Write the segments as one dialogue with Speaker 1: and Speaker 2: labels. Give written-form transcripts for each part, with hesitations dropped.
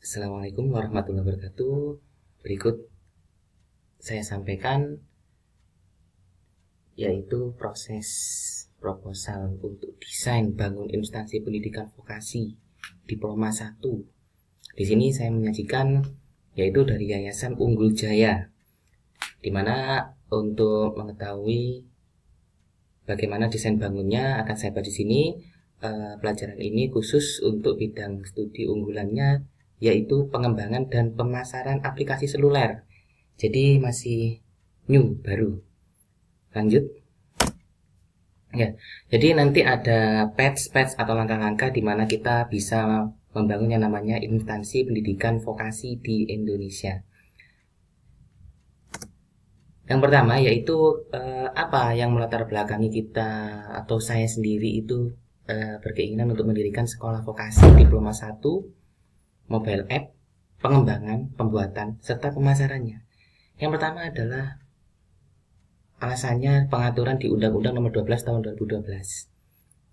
Speaker 1: Assalamualaikum warahmatullahi wabarakatuh. Berikut saya sampaikan yaitu proses proposal untuk desain bangun instansi pendidikan vokasi Diploma 1. Di sini saya menyajikan yaitu dari Yayasan Unggul Jaya, di mana untuk mengetahui bagaimana desain bangunnya akan saya bahas di sini. Pelajaran ini khusus untuk bidang studi unggulannya yaitu pengembangan dan pemasaran aplikasi seluler. Jadi masih new, baru. Lanjut. Ya, jadi nanti ada patch atau langkah-langkah di mana kita bisa membangun yang namanya instansi pendidikan vokasi di Indonesia. Yang pertama yaitu apa yang melatar belakangi kita atau saya sendiri itu berkeinginan untuk mendirikan sekolah vokasi Diploma 1, mobile app, pengembangan, pembuatan, serta pemasarannya. Yang pertama adalah alasannya pengaturan di Undang-Undang Nomor 12 Tahun 2012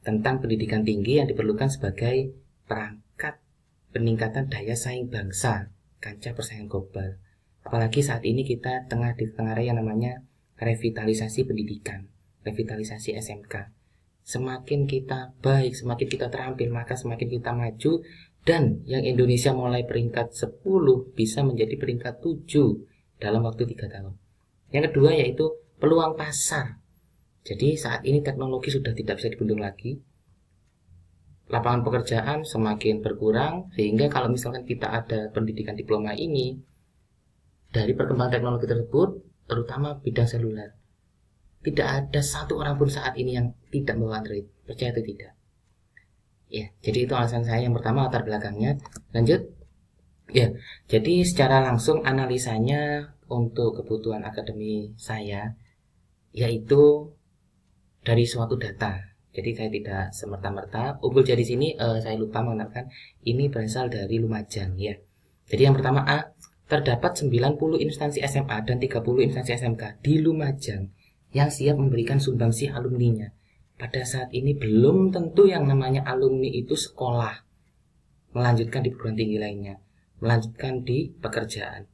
Speaker 1: tentang pendidikan tinggi yang diperlukan sebagai perangkat peningkatan daya saing bangsa kancah persaingan global. Apalagi saat ini kita tengah di tengah yang namanya revitalisasi pendidikan, revitalisasi SMK. Semakin kita baik, semakin kita terampil, maka semakin kita maju. Dan yang Indonesia mulai peringkat 10 bisa menjadi peringkat 7 dalam waktu 3 tahun. Yang kedua yaitu peluang pasar. Jadi saat ini teknologi sudah tidak bisa dibendung lagi. Lapangan pekerjaan semakin berkurang, sehingga kalau misalkan kita ada pendidikan diploma ini, dari perkembangan teknologi tersebut, terutama bidang seluler, tidak ada satu orang pun saat ini yang tidak membawa Android. Percaya atau tidak? Ya, jadi itu alasan saya yang pertama, latar belakangnya. Lanjut. Ya, jadi secara langsung analisanya untuk kebutuhan akademi saya yaitu dari suatu data. Jadi saya tidak semerta-merta unggul jadi sini saya lupa mengatakan ini berasal dari Lumajang ya. Jadi yang pertama A, terdapat 90 instansi SMA dan 30 instansi SMK di Lumajang yang siap memberikan sumbangsih alumninya. Pada saat ini belum tentu yang namanya alumni itu sekolah, melanjutkan di perguruan tinggi lainnya, melanjutkan di pekerjaan.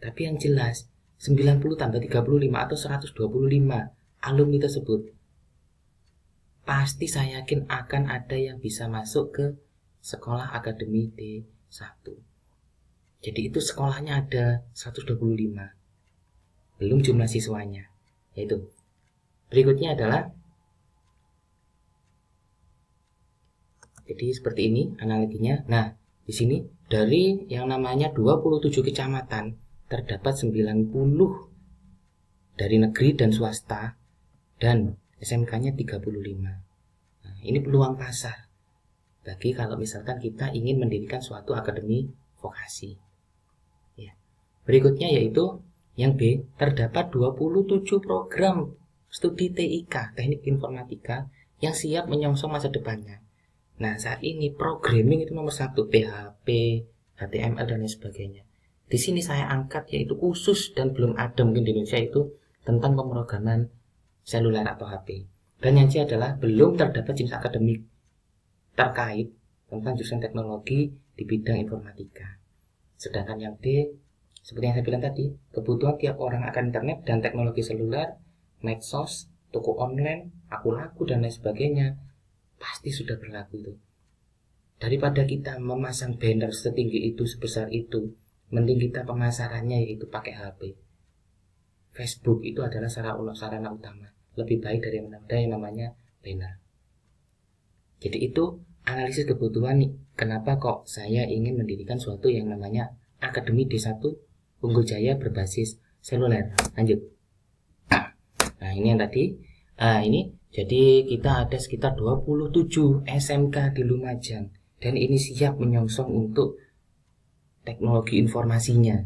Speaker 1: Tapi yang jelas 90 tambah 35 atau 125 alumni tersebut pasti saya yakin akan ada yang bisa masuk ke sekolah akademi D1. Jadi itu sekolahnya ada 125, belum jumlah siswanya. Yaitu berikutnya adalah, jadi seperti ini analoginya. Nah, di sini dari yang namanya 27 kecamatan terdapat 90 dari negeri dan swasta dan SMK-nya 35. Nah, ini peluang pasar bagi kalau misalkan kita ingin mendirikan suatu akademi vokasi. Ya. Berikutnya yaitu yang B, terdapat 27 program studi TIK, teknik informatika, yang siap menyongsong masa depannya. Nah, saat ini programming itu nomor 1, PHP, HTML, dan lain sebagainya. Di sini saya angkat yaitu khusus dan belum ada mungkin di Indonesia itu tentang pemrograman seluler atau HP. Dan yang C adalah belum terdapat jenis akademik terkait tentang jurusan teknologi di bidang informatika. Sedangkan yang D, seperti yang saya bilang tadi, kebutuhan tiap orang akan internet dan teknologi seluler, medsos, toko online, akun laku, dan lain sebagainya pasti sudah berlaku itu. Daripada kita memasang banner setinggi itu, sebesar itu, mending kita pemasarannya yaitu pakai HP. Facebook itu adalah sarana utama, lebih baik dari yang namanya banner. Jadi itu analisis kebutuhan nih. Kenapa kok saya ingin mendirikan suatu yang namanya Akademi D1 Unggul Jaya berbasis seluler. Lanjut. Nah, ini yang tadi. Ini jadi kita ada sekitar 27 SMK di Lumajang dan ini siap menyongsong untuk teknologi informasinya.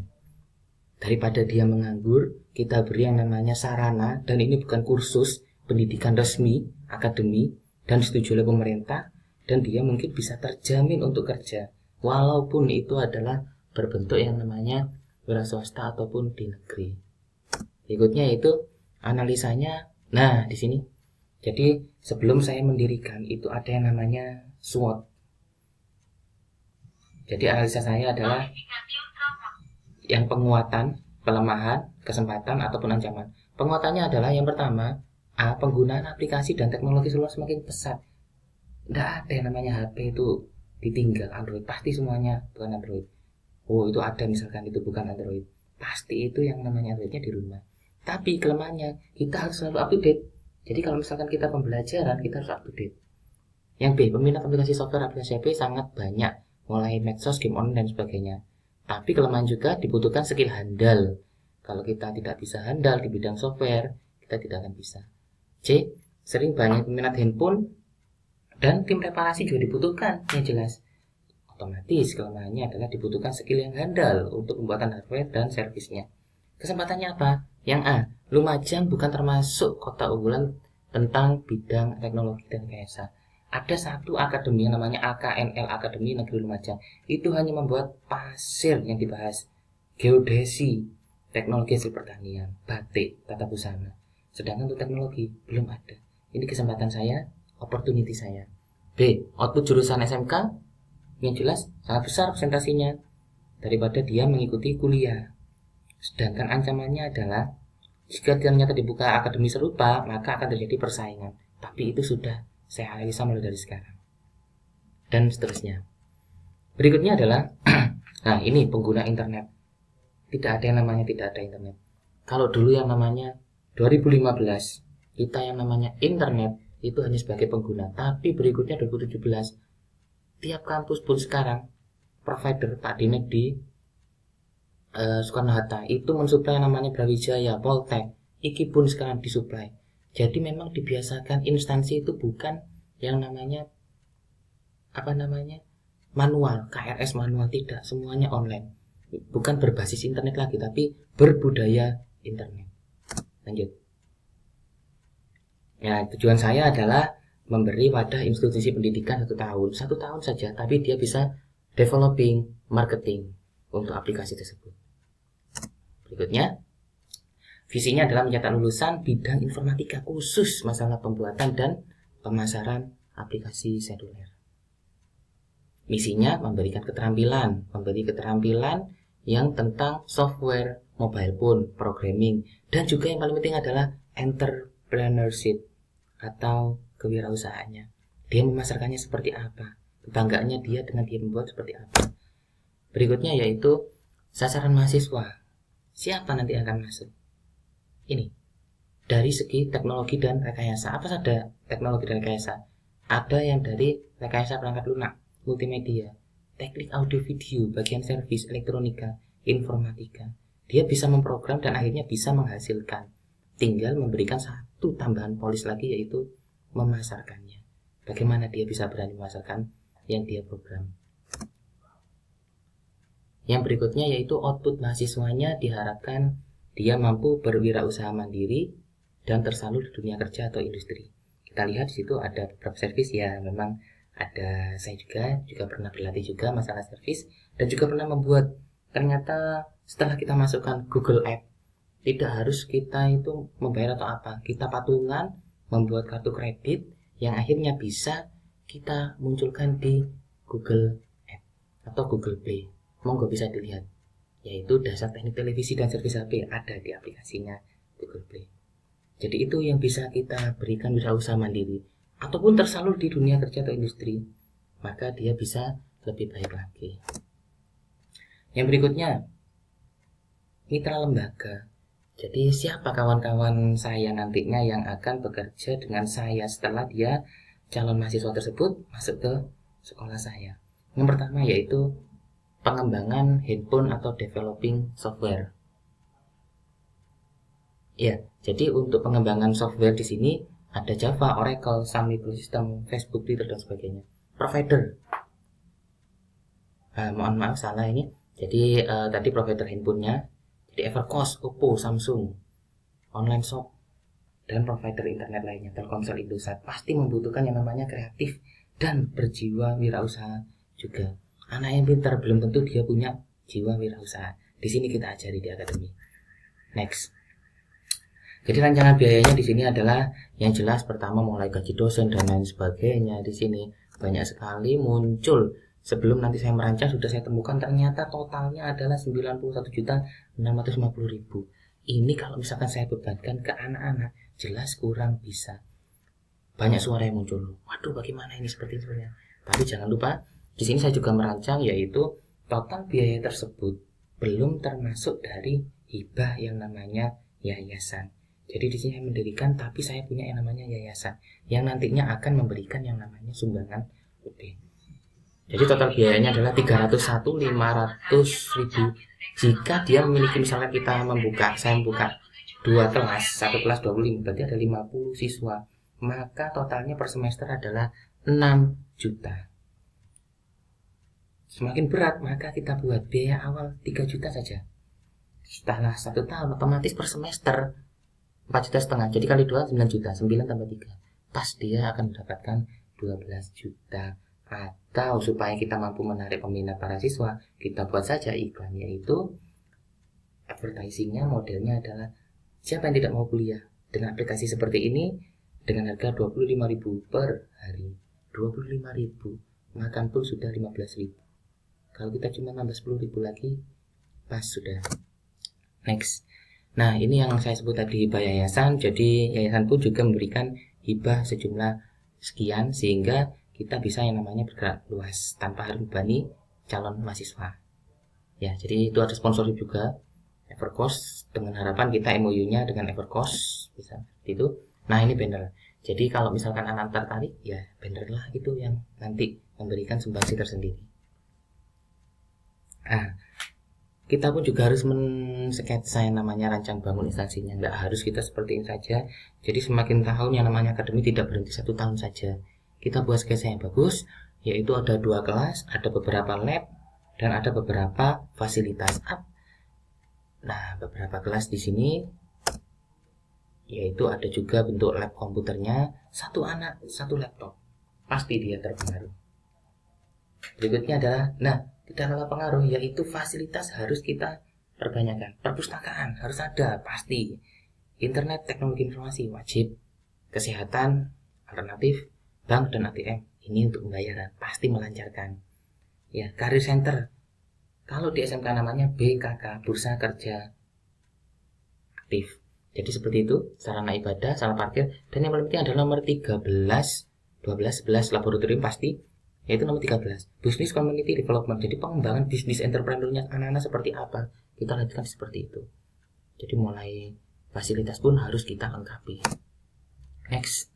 Speaker 1: Daripada dia menganggur, kita beri yang namanya sarana, dan ini bukan kursus pendidikan resmi, akademi, dan disetujui oleh pemerintah, dan dia mungkin bisa terjamin untuk kerja, walaupun itu adalah berbentuk yang namanya wira swasta ataupun di negeri. Berikutnya yaitu analisanya. Nah, di sini. Jadi sebelum saya mendirikan itu ada yang namanya SWOT. Jadi analisa saya adalah yang penguatan, kelemahan, kesempatan ataupun ancaman. Penguatannya adalah yang pertama, penggunaan aplikasi dan teknologi seluler semakin pesat. Nggak ada yang namanya HP itu ditinggal Android, pasti semuanya bukan Android. Oh, itu ada misalkan itu bukan Android, pasti itu yang namanya Androidnya di rumah. Tapi kelemahannya, kita harus selalu up to date. Jadi kalau misalkan kita pembelajaran, kita harus up to date. Yang B, peminat aplikasi software aplikasi HP sangat banyak, mulai medsos, game online dan sebagainya. Tapi kelemahan juga dibutuhkan skill handal. Kalau kita tidak bisa handal di bidang software, kita tidak akan bisa. C, sering banyak peminat handphone dan tim reparasi juga dibutuhkan, yang jelas. Otomatis kelemahannya adalah dibutuhkan skill yang handal untuk pembuatan hardware dan servisnya. Kesempatannya apa? Yang A, Lumajang bukan termasuk kota unggulan tentang bidang teknologi dan rekayasa. Ada satu akademi yang namanya AKNL, Akademi Negeri Lumajang. Itu hanya membuat pasir yang dibahas, geodesi, teknologi hasil pertanian, batik, tata busana. Sedangkan untuk teknologi belum ada. Ini kesempatan saya, opportunity saya. B, output jurusan SMK yang jelas sangat besar presentasinya daripada dia mengikuti kuliah. Sedangkan ancamannya adalah jika ternyata dibuka akademi serupa, maka akan terjadi persaingan. Tapi itu sudah saya analisa mulai dari sekarang. Dan seterusnya. Berikutnya adalah, nah ini pengguna internet. Tidak ada yang namanya tidak ada internet. Kalau dulu yang namanya 2015, kita yang namanya internet itu hanya sebagai pengguna. Tapi berikutnya 2017, tiap kampus pun sekarang, provider Pak Dinek di Soekarno-Hatta itu mensuplai namanya Brawijaya, Poltek, Iki pun sekarang disuplai. Jadi memang dibiasakan instansi itu bukan yang namanya manual, KRS manual, tidak, semuanya online. Bukan berbasis internet lagi, tapi berbudaya internet. Lanjut. Ya, tujuan saya adalah memberi wadah institusi pendidikan 1 tahun, 1 tahun saja, tapi dia bisa developing marketing untuk aplikasi tersebut. Berikutnya, visinya adalah mencetak lulusan bidang informatika khusus masalah pembuatan dan pemasaran aplikasi seluler. Misinya memberi keterampilan yang tentang software, mobile phone, programming, dan juga yang paling penting adalah entrepreneurship atau kewirausahaannya. Dia memasarkannya seperti apa, kebanggaannya dia dengan dia membuat seperti apa. Berikutnya yaitu sasaran mahasiswa. Siapa nanti akan masuk? Ini dari segi teknologi dan rekayasa. Apa saja teknologi dan rekayasa? Ada yang dari rekayasa perangkat lunak, multimedia, teknik audio video, bagian servis, elektronika, informatika. Dia bisa memprogram dan akhirnya bisa menghasilkan. Tinggal memberikan satu tambahan polis lagi, yaitu memasarkannya. Bagaimana dia bisa berani memasarkan yang dia program. Yang berikutnya yaitu output mahasiswanya diharapkan dia mampu berwirausaha mandiri dan tersalur di dunia kerja atau industri. Kita lihat di situ ada beberapa servis, ya memang ada, saya juga pernah berlatih juga masalah servis dan juga pernah membuat. Ternyata setelah kita masukkan Google Ads, tidak harus kita itu membayar atau apa, kita patungan membuat kartu kredit yang akhirnya bisa kita munculkan di Google Ads atau Google Play. Monggo bisa dilihat, yaitu dasar teknik televisi dan servis HP ada di aplikasinya Google Play. Jadi itu yang bisa kita berikan wirausaha mandiri ataupun tersalur di dunia kerja atau industri, maka dia bisa lebih baik lagi. Yang berikutnya, mitra lembaga. Jadi siapa kawan-kawan saya nantinya yang akan bekerja dengan saya setelah dia calon mahasiswa tersebut masuk ke sekolah saya? Yang pertama yaitu pengembangan handphone atau developing software. Ya, jadi untuk pengembangan software di sini ada Java, Oracle, Sun Microsystem, Facebook, Twitter dan sebagainya. Provider. Mohon maaf salah ini. Jadi tadi provider handphonenya, jadi Evercost, Oppo, Samsung, online shop, dan provider internet lainnya, Telkomsel, Indosat, pasti membutuhkan yang namanya kreatif dan berjiwa wirausaha juga. Anak yang pintar belum tentu dia punya jiwa wirausaha. Di sini kita ajari di akademi. Next. Jadi rancangan biayanya di sini adalah yang jelas pertama mulai gaji dosen dan lain sebagainya. Di sini banyak sekali muncul Sebelum nanti saya merancang sudah saya temukan ternyata totalnya adalah 91.650.000. Ini kalau misalkan saya bebankan ke anak-anak, jelas kurang bisa. Banyak suara yang muncul. Waduh, bagaimana ini seperti itu ya. Tapi jangan lupa, di sini saya juga merancang yaitu total biaya tersebut belum termasuk dari hibah yang namanya yayasan. Jadi di sini saya mendirikan, tapi saya punya yang namanya yayasan yang nantinya akan memberikan yang namanya sumbangan UD. Jadi total biayanya adalah 301.500.000. Jika dia memiliki, misalnya saya membuka 2 kelas, 1 kelas 25, berarti ada 50 siswa. Maka totalnya per semester adalah 6 juta. Semakin berat, maka kita buat biaya awal 3 juta saja. Setelah 1 tahun, otomatis per semester 4,5 juta. Jadi kali 2, 9 juta. 9 tambah 3. Pas dia akan mendapatkan 12 juta. Atau supaya kita mampu menarik peminat para siswa, kita buat saja iklan, yaitu advertisingnya modelnya adalah siapa yang tidak mau kuliah dengan aplikasi seperti ini dengan harga 25.000 per hari. 25.000, makan pun sudah 15.000. Kalau kita cuma nambah 10.000 lagi, pas sudah. Next. Nah, ini yang saya sebut tadi hibah yayasan. Jadi yayasan pun juga memberikan hibah sejumlah sekian sehingga kita bisa yang namanya bergerak luas tanpa harus membebani calon mahasiswa. Ya, jadi itu ada sponsorship juga, Evercost, dengan harapan kita MOU-nya dengan Evercost bisa itu. Nah, ini banner. Jadi kalau misalkan anak tertarik, ya banner lah itu yang nanti memberikan sumbangsi tersendiri. Nah, kita pun juga harus mensketsa yang namanya rancang bangun instansinya. Nggak harus kita seperti ini saja. Jadi semakin tahun yang namanya akademi tidak berhenti 1 tahun saja. Kita buat sketsa yang bagus, yaitu ada 2 kelas, ada beberapa lab, dan ada beberapa fasilitas up. Nah, beberapa kelas di sini, yaitu ada juga bentuk lab komputernya, 1 anak, 1 laptop. Pasti dia terpengaruh. Berikutnya adalah, tidak kalah pengaruh, yaitu fasilitas harus kita perbanyakkan. Perpustakaan harus ada, pasti. Internet, teknologi informasi, wajib. Kesehatan, alternatif, bank dan ATM, ini untuk pembayaran, pasti melancarkan. Ya, career center. Kalau di SMK namanya BKK, Bursa Kerja Aktif. Jadi seperti itu, sarana ibadah, sarana parkir, dan yang paling penting adalah nomor 13, 12, 11 laboratorium pasti, yaitu nomor 13, Business Community Development. Jadi pengembangan bisnis entrepreneurnya anak-anak seperti apa, kita lanjutkan seperti itu. Jadi mulai fasilitas pun harus kita lengkapi. Next.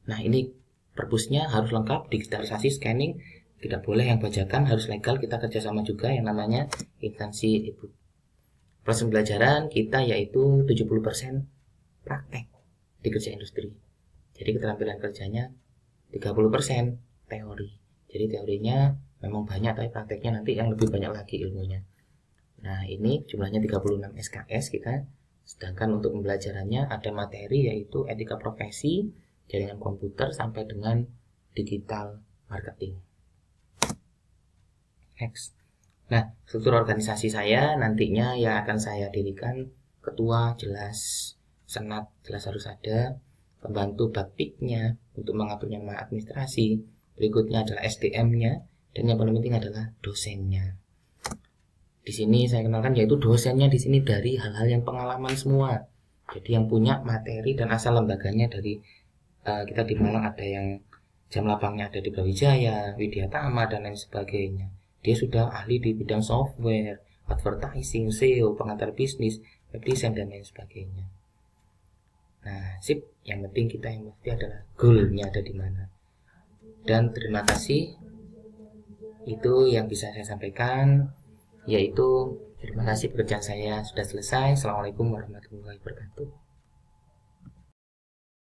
Speaker 1: Nah, ini perpusnya harus lengkap, digitalisasi, scanning, tidak boleh yang bajakan, harus legal. Kita kerjasama juga yang namanya instansi e-book. Proses pembelajaran kita yaitu 70% praktek di kerja industri. Jadi keterampilan kerjanya 30% teori. Jadi teorinya memang banyak, tapi prakteknya nanti yang lebih banyak lagi ilmunya. Nah, ini jumlahnya 36 SKS kita. Sedangkan untuk pembelajarannya ada materi yaitu etika profesi, jaringan komputer, sampai dengan digital marketing. Next. Nah, struktur organisasi saya nantinya yang akan saya dirikan, ketua jelas, senat jelas harus ada, pembantu bakpiknya untuk mengaturnya administrasi, berikutnya adalah SDM-nya, dan yang paling penting adalah dosennya. Di sini saya kenalkan yaitu dosennya di sini dari hal-hal yang pengalaman semua. Jadi yang punya materi dan asal lembaganya dari kita di Malang ada yang jam lapangnya ada di Brawijaya, Widya Tama, dan lain sebagainya. Dia sudah ahli di bidang software, advertising, SEO, pengantar bisnis, web design, dan lain sebagainya. Nah, sip. Yang penting kita yang mesti adalah goalnya ada di mana. Dan terima kasih. Itu yang bisa saya sampaikan. Yaitu terima kasih, pekerjaan saya sudah selesai. Assalamualaikum warahmatullahi wabarakatuh.